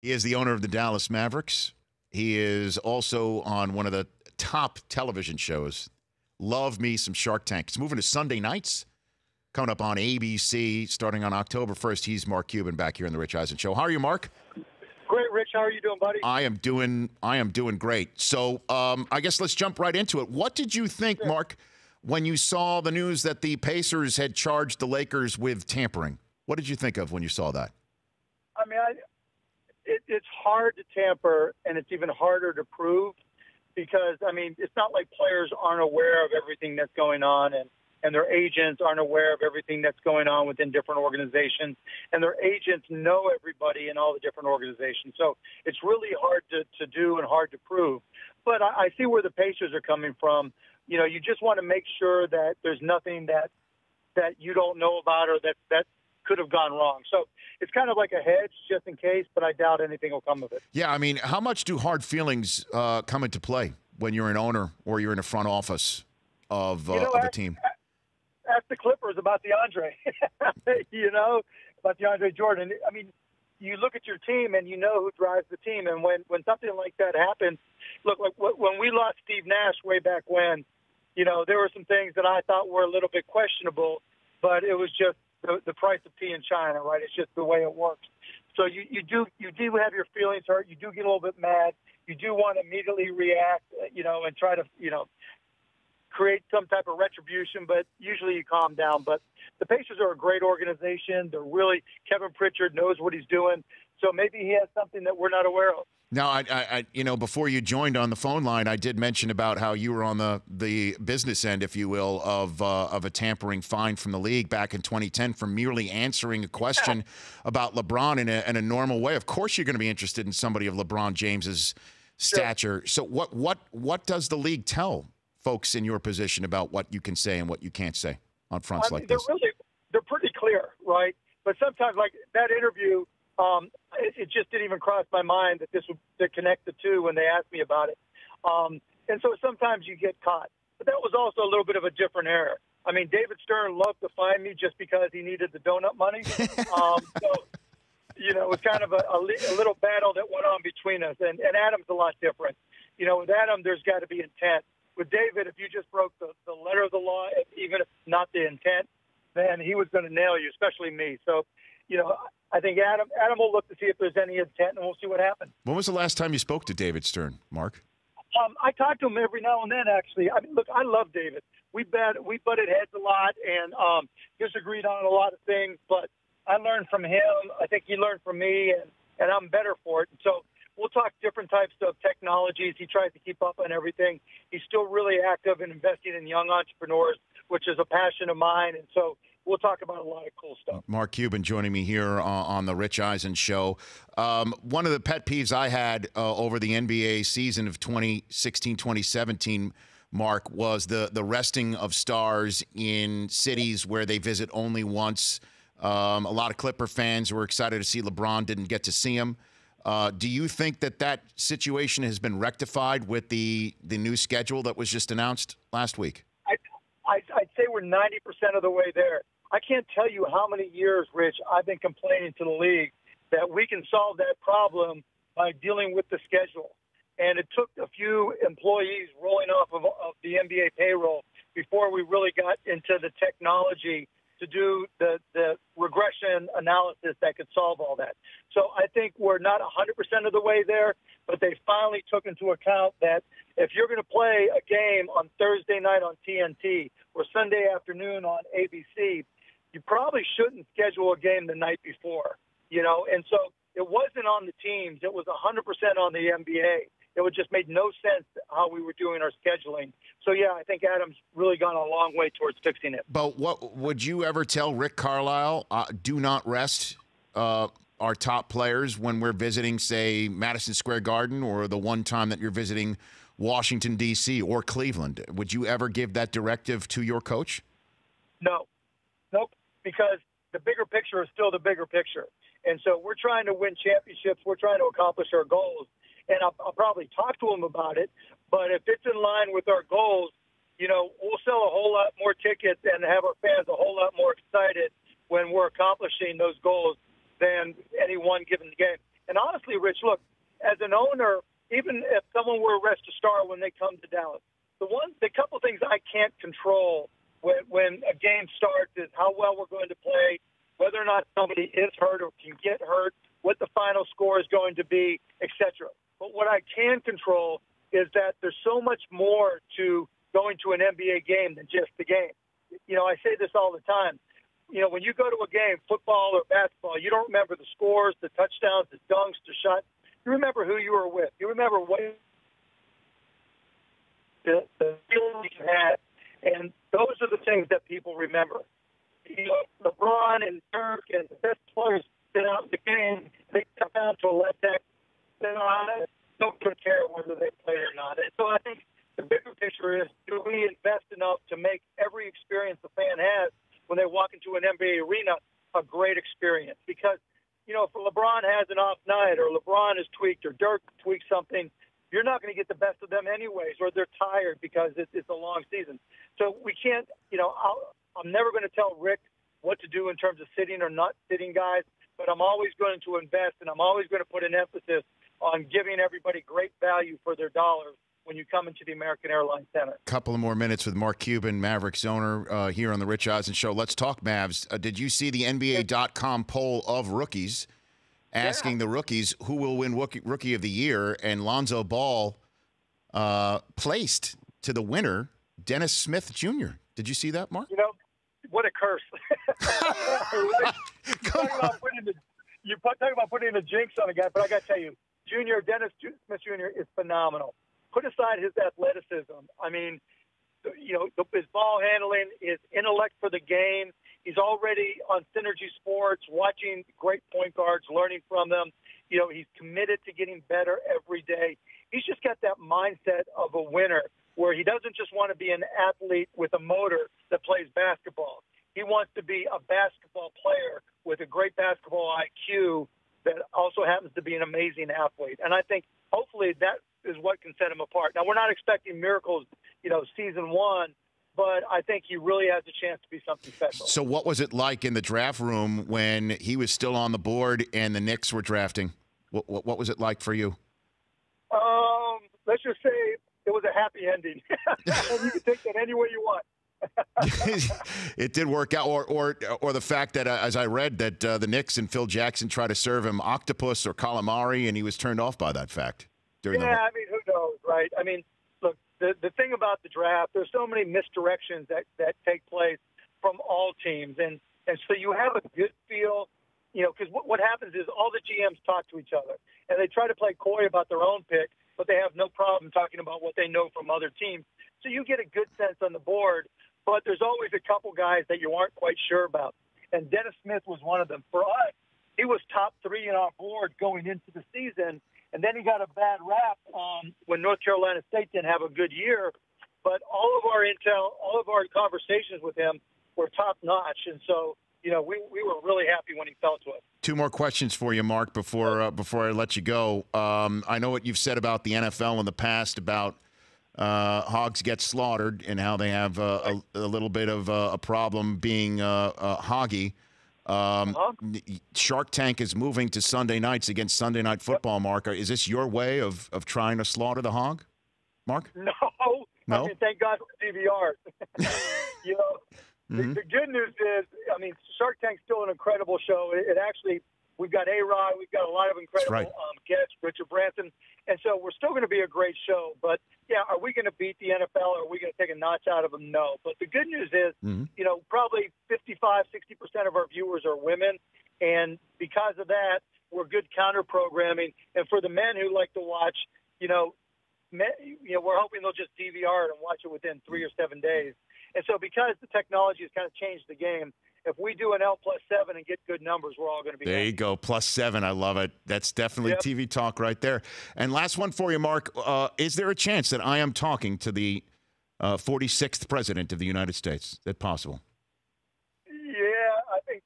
He is the owner of the Dallas Mavericks. He is also on one of the top television shows. Love me some Shark Tank. It's moving to Sunday nights, coming up on ABC starting on October 1st. He's Mark Cuban back here on the Rich Eisen Show. How are you, Mark? Great, Rich. How are you doing, buddy? I am doing great. So I guess let's jump right into it. What did you think, Mark, when you saw the news that the Pacers had charged the Lakers with tampering? What did you think of when you saw that? I mean, it's hard to tamper, and it's even harder to prove because, I mean, it's not like players aren't aware of everything that's going on, and their agents aren't aware of everything that's going on within different organizations, and their agents know everybody in all the different organizations. So it's really hard to do and hard to prove. But I see where the Pacers are coming from. You know, you just want to make sure that there's nothing that you don't know about or that could have gone wrong. So it's kind of like a hedge just in case, but I doubt anything will come of it. Yeah, I mean, how much do hard feelings come into play when you're an owner or you're in a front office of a team? Ask the Clippers about DeAndre, about DeAndre Jordan. I mean, you look at your team and you know who drives the team. And when something like that happens, look, like when we lost Steve Nash way back when, there were some things that I thought were a little bit questionable, but it was just the price of tea in China, right? It's just the way it works. So you do have your feelings hurt. You do get a little bit mad. You do want to immediately react, and try to, create some type of retribution, but usually you calm down. But the Pacers are a great organization. They're really, Kevin Pritchard knows what he's doing. So maybe he has something that we're not aware of. Now, I before you joined on the phone line, I did mention about how you were on the business end, if you will, of a tampering fine from the league back in 2010 for merely answering a question about LeBron in a normal way. Of course, you're going to be interested in somebody of LeBron James's stature. So, what does the league tell folks in your position about what you can say and what you can't say on fronts like this? They're pretty clear, right? But sometimes, like that interview. It just didn't even cross my mind that this would connect the two when they asked me about it. And so sometimes you get caught. But that was also a little bit of a different era. I mean, David Stern loved to find me just because he needed the donut money. It was kind of a little battle that went on between us. And Adam's a lot different. With Adam, there's got to be intent. With David, if you just broke the letter of the law, even if not the intent, then he was going to nail you, especially me. So, I think Adam will look to see if there's any intent, and we'll see what happens. When was the last time you spoke to David Stern, Mark? I talk to him every now and then, actually. I mean, look, I love David. We butted heads a lot and disagreed on a lot of things, but I learned from him. I think he learned from me, and I'm better for it. So we'll talk different types of technologies. He tries to keep up on everything. He's still really active in investing in young entrepreneurs, which is a passion of mine, and so we'll talk about a lot of cool stuff. Mark Cuban joining me here on the Rich Eisen Show. One of the pet peeves I had over the NBA season of 2016-2017, Mark, was the resting of stars in cities where they visit only once. A lot of Clipper fans were excited to see LeBron, didn't get to see him. Do you think that situation has been rectified with the new schedule that was just announced last week? I'd say we're 90% of the way there. I can't tell you how many years, Rich, I've been complaining to the league that we can solve that problem by dealing with the schedule. And it took a few employees rolling off of the NBA payroll before we really got into the technology to do the regression analysis that could solve all that. So I think we're not 100% of the way there, but they finally took into account that if you're going to play a game on Thursday night on TNT or Sunday afternoon on ABC, you probably shouldn't schedule a game the night before, And so it wasn't on the teams. It was 100% on the NBA. It would just made no sense how we were doing our scheduling. So, yeah, I think Adam's really gone a long way towards fixing it. But what would you ever tell Rick Carlisle, do not rest our top players when we're visiting, say, Madison Square Garden or the one time that you're visiting Washington, D.C. or Cleveland? Would you ever give that directive to your coach? No. Nope, because the bigger picture is still the bigger picture. And so we're trying to win championships. We're trying to accomplish our goals. And I'll probably talk to him about it. But if it's in line with our goals, we'll sell a whole lot more tickets and have our fans a whole lot more excited when we're accomplishing those goals than any one given game. And honestly, Rich, look, as an owner, even if someone were to rest a star when they come to Dallas, the couple things I can't control when a game starts is how well we're going to play, whether or not somebody is hurt or can get hurt, what the final score is going to be, etc. But what I can control is that there's so much more to going to an NBA game than just the game. I say this all the time. When you go to a game, football or basketball, you don't remember the scores, the touchdowns, the dunks, the shots. You remember who you were with. You remember what the feeling you had. And those are the things that people remember. LeBron and Dirk and the best players sit out in the game. They come down to a left back. Don't care whether they play or not. And so I think the bigger picture is, do we invest enough to make every experience the fan has when they walk into an NBA arena a great experience? Because, if LeBron has an off night or LeBron is tweaked or Dirk tweaks something, you're not going to get the best of them anyways, or they're tired because it's a long season. So we can't, I'm never going to tell Rick what to do in terms of sitting or not sitting guys, but I'm always going to invest, and I'm always going to put an emphasis on giving everybody great value for their dollars when you come into the American Airlines Center. Couple of more minutes with Mark Cuban, Mavericks owner, here on the Rich Eisen Show. Let's talk Mavs. Did you see the NBA.com poll of rookies asking the rookies who will win Rookie of the Year, and Lonzo Ball placed to the winner, Dennis Smith Jr. Did you see that, Mark? What a curse. You're talking about putting a jinx on a guy, but I got to tell you, Dennis Smith Jr. is phenomenal. Put aside his athleticism. I mean, his ball handling, his intellect for the game. He's already on Synergy Sports, watching great point guards, learning from them. He's committed to getting better every day. He's just got that mindset of a winner where he doesn't just want to be an athlete with a motor that plays basketball. He wants to be a basketball player with a great basketball IQ that also happens to be an amazing athlete. And I think hopefully that is what can set him apart. Now, we're not expecting miracles, season one, but I think he really has a chance to be something special. So what was it like in the draft room when he was still on the board and the Knicks were drafting? What was it like for you? Let's just say it was a happy ending. You can take that any way you want. It did work out, or the fact that, as I read, that the Knicks and Phil Jackson tried to serve him octopus or calamari, and he was turned off by that fact. I mean, who knows, right? I mean, look, the thing about the draft, there's so many misdirections that take place from all teams, and so you have a good feel, because what happens is all the GMs talk to each other, and they try to play coy about their own pick, but they have no problem talking about what they know from other teams. So you get a good sense on the board, but there's always a couple guys that you aren't quite sure about. And Dennis Smith was one of them. For us, he was top 3 in our board going into the season, and then he got a bad rap when North Carolina State didn't have a good year. But all of our intel, all of our conversations with him were top-notch. And so, we were really happy when he fell to us. 2 more questions for you, Mark, before I let you go. I know what you've said about the NFL in the past about hogs get slaughtered and how they have a little bit of a problem being hoggy. Shark Tank is moving to Sunday nights against Sunday Night Football, Mark. Is this your way of trying to slaughter the hog, Mark? No. No? I mean, thank God for DVRs. The good news is, Shark Tank's still an incredible show. It actually, we've got A-Rod, we've got a lot of incredible guests, Richard Branson, and so we're still going to be a great show. But, yeah, are we going to beat the NFL, or are we going to take a notch out of them? No. But the good news is, probably 55, 60% of our viewers are women, and because of that, we're good counter-programming. And for the men who like to watch, we're hoping they'll just DVR it and watch it within 3 or 7 days. And so because the technology has kind of changed the game, if we do an L+7 and get good numbers, we're all going to be there. You go, +7. I love it. That's definitely TV talk right there. And last one for you, Mark. Is there a chance that I am talking to the 46th president of the United States? Is that possible? Yeah, I think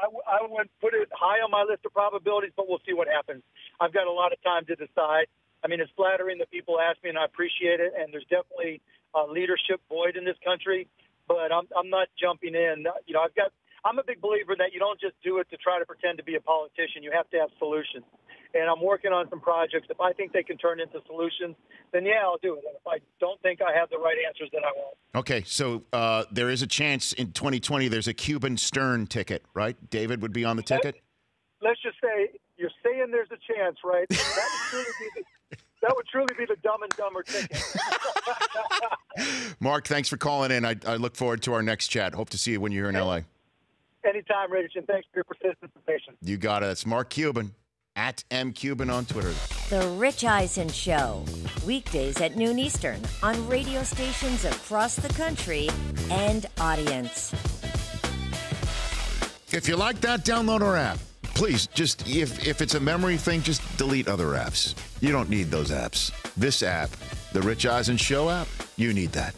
I would put it high on my list of probabilities, but we'll see what happens. I've got a lot of time to decide. I mean, it's flattering that people ask me, and I appreciate it. And there's definitely a leadership void in this country, but I'm not jumping in. I'm a big believer that you don't just do it to try to pretend to be a politician. You have to have solutions. and I'm working on some projects. If I think they can turn into solutions, then yeah, I'll do it. And if I don't think I have the right answers, then I won't. Okay, so there is a chance in 2020 there's a Cuban Stern ticket, right? David would be on the ticket? Let's just say you're saying there's a chance, right? That would truly be the Dumb and Dumber ticket. Mark, thanks for calling in. I look forward to our next chat. Hope to see you when you're here in L.A. Anytime, Rich, and thanks for your persistence and patience. You got it. That's Mark Cuban, at @MCuban on Twitter. The Rich Eisen Show, weekdays at noon Eastern on radio stations across the country and audience. If you like that, download our app. Please, just if it's a memory thing, just delete other apps. You don't need those apps. This app, the Rich Eisen Show app, you need that.